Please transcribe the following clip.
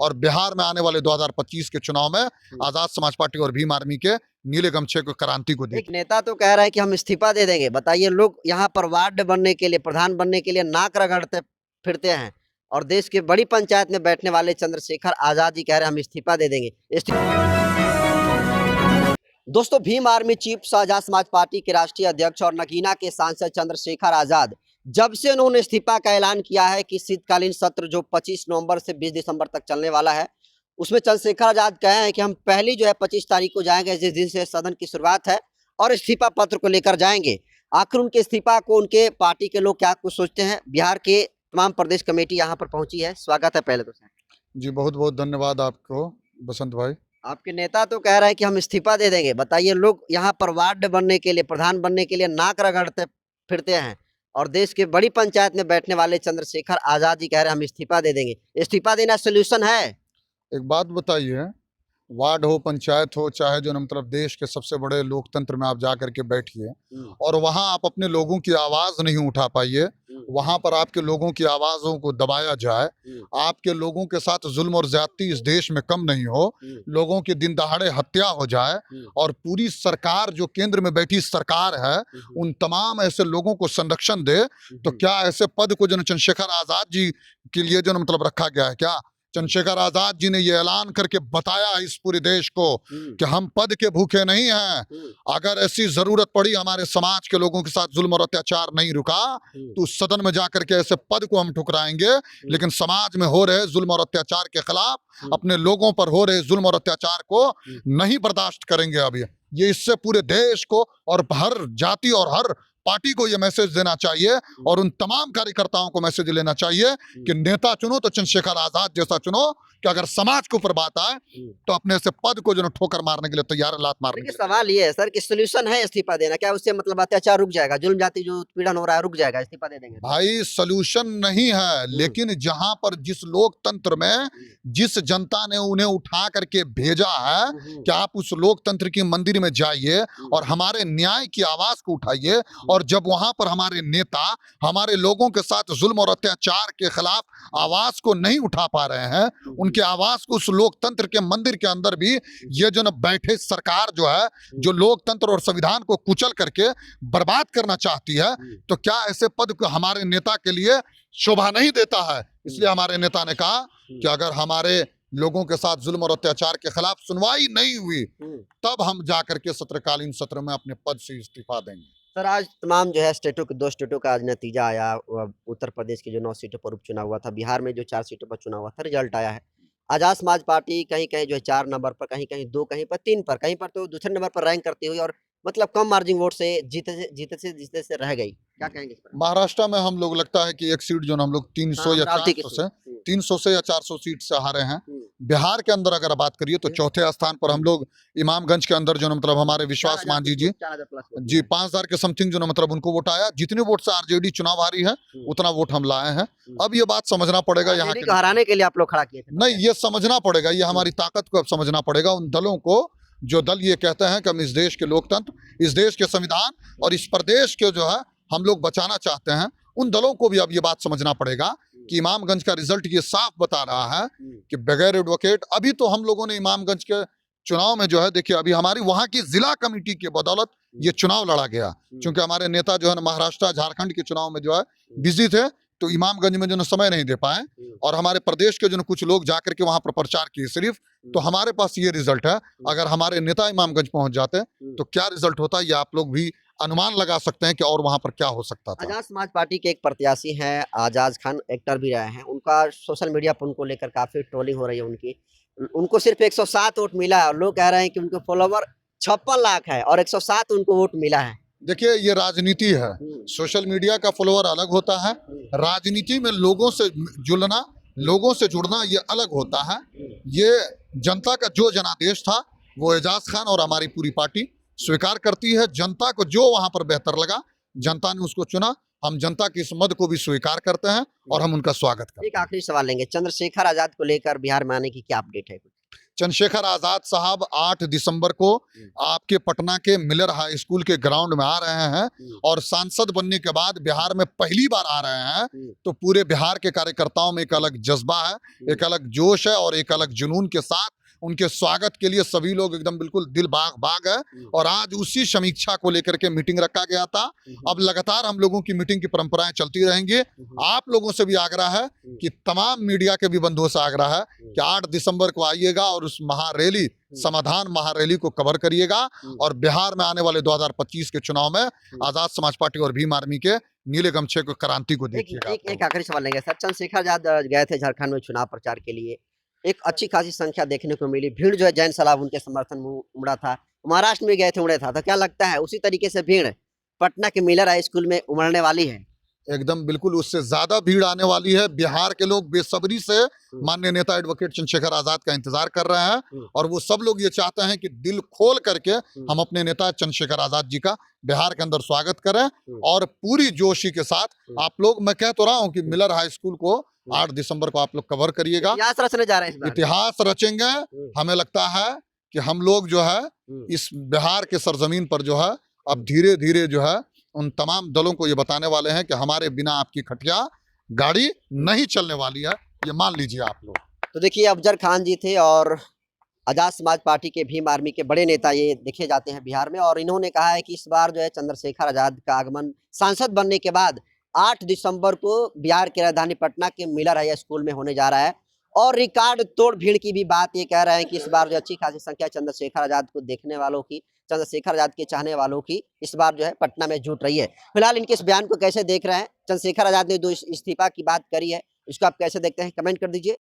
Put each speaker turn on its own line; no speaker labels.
और बिहार में आने वाले 2025 के चुनाव में आजाद समाज पार्टी और भीम आर्मी के नीले गमछे को क्रांति को
एक
देख।
नेता तो कह रहा है कि हम इस्तीफा दे देंगे। बताइए, लोग यहाँ पर वार्ड बनने के लिए, प्रधान बनने के लिए नाक रगड़ते फिरते हैं और देश के बड़ी पंचायत में बैठने वाले चंद्रशेखर आजाद जी कह रहे हैं हम इस्तीफा दे देंगे। दोस्तों, Bhim army chief Azad Samaj party के राष्ट्रीय अध्यक्ष और नगीना के सांसद चंद्रशेखर आजाद, जब से उन्होंने इस्तीफा का ऐलान किया है कि शीतकालीन सत्र जो 25 नवंबर से 20 दिसंबर तक चलने वाला है, उसमें चंद्रशेखर आजाद कहे हैं कि हम पहली जो है 25 तारीख को जाएंगे, जिस दिन से सदन की शुरुआत है, और इस्तीफा पत्र को लेकर जाएंगे। आखिर उनके इस्तीफा को उनके पार्टी के लोग क्या कुछ सोचते हैं? बिहार के तमाम प्रदेश कमेटी यहाँ पर पहुंची है। स्वागत है पहले तो सर।
जी बहुत बहुत धन्यवाद आपको बसंत भाई।
आपके नेता तो कह रहे हैं कि हम इस्तीफा दे देंगे। बताइए, लोग यहाँ पर वार्ड बनने के लिए, प्रधान बनने के लिए नाक रगड़ते फिरते हैं और देश के बड़ी पंचायत में बैठने वाले चंद्रशेखर आजाद जी कह रहे हैं हम इस्तीफा दे देंगे। इस्तीफा देना सोल्यूशन है?
एक बात बताइए, वार्ड हो, पंचायत हो, चाहे जो मतलब देश के सबसे बड़े लोकतंत्र में आप जा करके बैठिए और वहां आप अपने लोगों की आवाज नहीं उठा पाइए, वहां पर आपके लोगों की आवाजों को दबाया जाए, आपके लोगों के साथ जुल्म और ज्यादती इस देश में कम नहीं हो, लोगों की दिन दहाड़े हत्या हो जाए और पूरी सरकार जो केंद्र में बैठी सरकार है उन तमाम ऐसे लोगों को संरक्षण दे, तो क्या ऐसे पद को जो चंद्रशेखर आजाद जी के लिए जो मतलब रखा गया है? क्या चंद्रशेखर आजाद जी ने ये ऐलान करके बताया इस पूरे देश को कि हम पद के भूखे नहीं हैं, अगर ऐसी जरूरत पड़ी, हमारे समाज के लोगों के साथ जुल्म और अत्याचार नहीं रुका तो उस सदन में जाकर के ऐसे पद को हम ठुकराएंगे, लेकिन समाज में हो रहे जुल्म और अत्याचार के खिलाफ, अपने लोगों पर हो रहे जुल्म और अत्याचार को नहीं बर्दाश्त करेंगे। अब ये इससे पूरे देश को और हर जाति और हर पार्टी को ये मैसेज देना चाहिए और उन तमाम कार्यकर्ताओं को मैसेज लेना चाहिए कि नेता चुनो तो चंद्रशेखर आजाद जैसा चुनो कि अगर समाज के ऊपर बात आए तो अपने से पद को जो ठोकर मारने के लिए तैयार है, लात मारने के लिए।
सवाल ये है सर कि सोल्यूशन है इस्तीफा देना? क्या उससे मतलब अत्याचार रुक जाएगा, जुल्म जाति जो उत्पीड़न हो रहा है रुक जाएगा इस्तीफा दे देंगे?
भाई सोल्यूशन नहीं है, लेकिन जहां पर जिस लोकतंत्र में जिस जनता ने उन्हें उठा करके भेजा है कि आप उस लोकतंत्र की मंदिर में जाइए और हमारे न्याय की आवाज को उठाइए, और जब वहां पर हमारे नेता हमारे लोगों के साथ जुल्म और अत्याचार के खिलाफ आवाज को नहीं उठा पा रहे हैं, उनके आवाज को उस लोकतंत्र के मंदिर के अंदर भी ये जो न बैठे सरकार जो है, जो लोकतंत्र और संविधान को कुचल करके बर्बाद करना चाहती है, तो क्या ऐसे पद को हमारे नेता के लिए शोभा नहीं देता है? इसलिए हमारे नेता ने कहा कि अगर हमारे लोगों के साथ जुल्म और अत्याचार के खिलाफ सुनवाई नहीं हुई तब हम जाकर के सत्रकालीन सत्र में अपने पद से इस्तीफा देंगे।
सर, आज तमाम जो है स्टेटों के 2 स्टेटों का आज नतीजा आया। उत्तर प्रदेश की जो 9 सीटों पर उपचुनाव हुआ था, बिहार में जो 4 सीटों पर चुनाव हुआ था, रिजल्ट आया है। आजाद समाज पार्टी कहीं-कहीं जो है 4 नंबर पर, कहीं-कहीं 2, कहीं पर 3 पर, कहीं पर तो दूसरे नंबर पर रैंक करती हुई और मतलब कम मार्जिन वोट से जीते से रह गई। क्या कहेंगे इस पर?
महाराष्ट्र में हम लोग लगता है कि एक सीट जो हम लोग 300 या 400 से या 400 सीट से हारे हैं। बिहार के अंदर अगर बात करिए तो चौथे स्थान पर हम लोग इमामगंज के अंदर जो मतलब हमारे विश्वास मांझी जी 5000 के समथिंग जो मतलब उनको वोट आया। जितने वोट से आरजेडी चुनाव हारी है उतना वोट हम लाए हैं। अब ये बात समझना पड़ेगा, यहाँ
के हराने के लिए आप लोग खड़ा किए थे?
नहीं, ये समझना पड़ेगा, ये हमारी ताकत को अब समझना पड़ेगा। उन दलों को जो दल ये कहते हैं कि हम इस देश के लोकतंत्र, इस देश के संविधान और इस प्रदेश के जो है हम लोग बचाना चाहते हैं, उन दलों को भी अब ये बात समझना पड़ेगा कि इमामगंज का रिजल्ट ये साफ बता रहा है कि बगैर एडवोकेट, अभी तो हम लोगों ने इमामगंज के चुनाव में जो है देखिए, अभी हमारी वहां की जिला कमेटी की बदौलत ये चुनाव लड़ा गया, क्योंकि हमारे नेता जो है महाराष्ट्र झारखंड के चुनाव में जो है बिजी थे, तो इमामगंज में जो समय नहीं दे पाए, और हमारे प्रदेश के जो कुछ लोग जाकर के वहां पर प्रचार किए सिर्फ, तो हमारे पास ये रिजल्ट है। अगर हमारे नेता इमामगंज पहुंच जाते तो क्या रिजल्ट होता, ये आप लोग भी अनुमान लगा सकते हैं कि और वहां पर क्या हो सकता था।
आजाद समाज पार्टी के एक प्रत्याशी हैं, आजाद खान, एक्टर भी रहे हैं। उनका सोशल मीडिया पर उनको लेकर काफी ट्रोलिंग हो रही है। उनको सिर्फ 107 वोट मिला है और लोग कह रहे हैं कि उनके फॉलोवर 56 लाख है और 107 उनको वोट मिला है।
देखिए, ये राजनीति है। सोशल मीडिया का फॉलोअर अलग होता है, राजनीति में लोगों से जुड़ना, लोगों से जुड़ना ये अलग होता है। ये जनता का जो जनादेश था वो एजाज खान और हमारी पूरी पार्टी स्वीकार करती है। जनता को जो वहां पर बेहतर लगा, जनता ने उसको चुना। हम जनता की इस मद को भी स्वीकार करते हैं और हम उनका स्वागत करते हैं।
एक आखिरी सवाल लेंगे, चंद्रशेखर आजाद को लेकर बिहार में आने की क्या अपडेट है?
चंद्रशेखर आजाद साहब 8 दिसंबर को आपके पटना के मिलर हाई स्कूल के ग्राउंड में आ रहे हैं और सांसद बनने के बाद बिहार में पहली बार आ रहे हैं, तो पूरे बिहार के कार्यकर्ताओं में एक अलग जज्बा है, एक अलग जोश है और एक अलग जुनून के साथ उनके स्वागत के लिए सभी लोग एकदम बिल्कुल दिल बाग है। और आज उसी समीक्षा को लेकर के मीटिंग रखा गया था। अब लगातार हम लोगों की मीटिंग की परंपराएं चलती रहेंगी। आप लोगों से भी आग्रह है कि तमाम मीडिया के भी बंधुओं से आग्रह है कि 8 दिसंबर को आइएगा और उस महारैली, समाधान महारैली को कवर करिएगा और बिहार में आने वाले 2025 के चुनाव में आजाद समाज पार्टी और भीम आर्मी के नीले गमछे को क्रांति को देखिएगा।
एक आखिरी सवाल लेंगे सर। चंद्रशेखर आजाद गए थे झारखंड में चुनाव प्रचार के लिए, एक अच्छी खासी संख्या देखने को मिली, भीड़ जो है जैन सलाब उनके समर्थन में उमड़ा था, महाराष्ट्र में गए थे उमड़े था, तो क्या लगता है उसी तरीके से भीड़ पटना के मिलर हाई स्कूल में उमड़ने वाली है?
एकदम बिल्कुल उससे ज्यादा भीड़ आने वाली है। बिहार के लोग बेसब्री से माननीय नेता एडवोकेट चंद्रशेखर आजाद का इंतजार कर रहे हैं और वो सब लोग ये चाहते हैं कि दिल खोल करके हम अपने नेता चंद्रशेखर आजाद जी का बिहार के अंदर स्वागत करें और पूरी जोशी के साथ आप लोग, मैं कह तो रहा हूँ कि मिलर हाई स्कूल को 8 दिसंबर को आप लोग कवर करिएगा।
इतिहास रचने जा रहे हैं इस बार।
इतिहास रचेंगे। हमें लगता है कि हम लोग जो है इस बिहार के सरजमीन पर जो है अब धीरे धीरे जो है उन तमाम दलों को ये बताने वाले हैं कि हमारे बिना आपकी खटिया गाड़ी नहीं चलने वाली है, ये मान लीजिए आप लोग।
तो देखिए, अफजल खान जी थे और आजाद समाज पार्टी के भीम आर्मी के बड़े नेता ये देखे जाते हैं बिहार में, और इन्होंने कहा है कि इस बार जो है चंद्रशेखर आजाद का आगमन सांसद बनने के बाद 8 दिसंबर को बिहार की राजधानी पटना के मिलर हाई स्कूल में होने जा रहा है। और रिकॉर्ड तोड़ भीड़ की भी बात ये कह रहे हैं कि इस बार जो अच्छी खासी संख्या चंद्रशेखर आजाद को देखने वालों की, चंद्रशेखर आजाद के चाहने वालों की इस बार जो है पटना में जुट रही है। फिलहाल इनके इस बयान को कैसे देख रहे हैं? चंद्रशेखर आजाद ने जो इस्तीफा की बात करी है, इसको आप कैसे देखते हैं? कमेंट कर दीजिए।